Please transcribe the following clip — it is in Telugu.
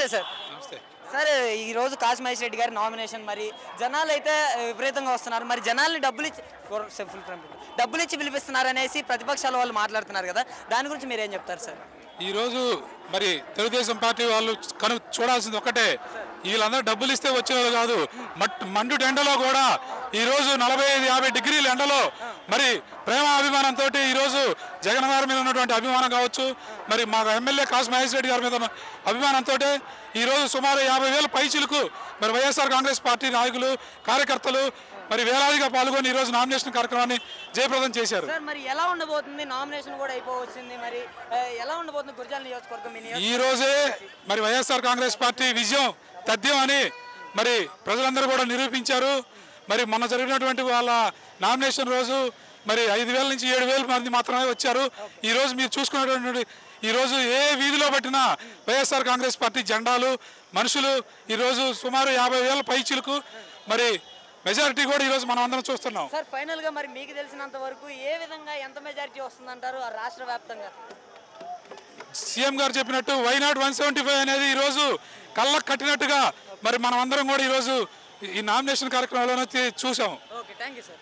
నమస్తే సార్. నమస్తే సార్, ఈరోజు కాశీ మహేష్ రెడ్డి గారి నామినేషన్, మరి జనాలు అయితే విపరీతంగా వస్తున్నారు. మరి జనాల్ని డబ్బులు ఇచ్చి పిలిపిస్తున్నారు అనేసి ప్రతిపక్షాల వాళ్ళు మాట్లాడుతున్నారు కదా, దాని గురించి మీరేం చెప్తారు సార్? ఈరోజు మరి తెలుగుదేశం పార్టీ వాళ్ళు చూడాల్సింది ఒక్కటే, వీళ్ళందరూ డబ్బులు ఇస్తే వచ్చేవాళ్ళు కాదు. మండు ఎండలో కూడా ఈరోజు 45-50 డిగ్రీల ఎండలో మరి ప్రేమ అభిమానంతో ఈరోజు జగన్ గారి మీద ఉన్నటువంటి అభిమానం కావచ్చు, మరి మా ఎమ్మెల్యే కాశీ మహేష్ రెడ్డి గారి మీద ఉన్న అభిమానంతో ఈరోజు సుమారు 50,000 పైచిలకు మరి వైఎస్ఆర్ కాంగ్రెస్ పార్టీ నాయకులు కార్యకర్తలు మరి వేలాదిగా పాల్గొని ఈరోజు నామినేషన్ కార్యక్రమాన్ని జయప్రదం చేశారు. సార్, మరి ఎలా ఉండబోతుంది? నామినేషన్ కూడా అయిపోవచ్చింది, మరి ఎలా ఉండబోతుంది గురజాల నియోజకవర్గం? ఈ రోజే మరి వైఎస్ఆర్ కాంగ్రెస్ పార్టీ విజయం తథ్యం అని మరి ప్రజలందరూ కూడా నిరూపించారు. మరి మొన్న జరిగినటువంటి వాళ్ళ నామినేషన్ రోజు మరి 5,000 నుంచి 7,000 మంది మాత్రమే వచ్చారు. ఈరోజు మీరు చూసుకున్నటువంటి ఈరోజు ఏ వీధిలో పట్టినా వైఎస్ఆర్ కాంగ్రెస్ పార్టీ జెండాలు, మనుషులు ఈరోజు సుమారు 50,000 పైచిలకు మరి మెజారిటీ కూడా ఈరోజు మనం అందరం చూస్తున్నాం. సార్, ఫైనల్గా మరి మీకు తెలిసినంత వరకు ఏ విధంగా ఎంత మెజారిటీ వస్తుందంటారు రాష్ట్ర వ్యాప్తంగా? సీఎం గారు చెప్పినట్టు వైనాట్ 175 అనేది ఈరోజు కళ్ళకు కట్టినట్టుగా మరి మనం అందరం కూడా ఈరోజు ఈ నామినేషన్ కార్యక్రమంలోనే చూసాం. Okay, thank you sir.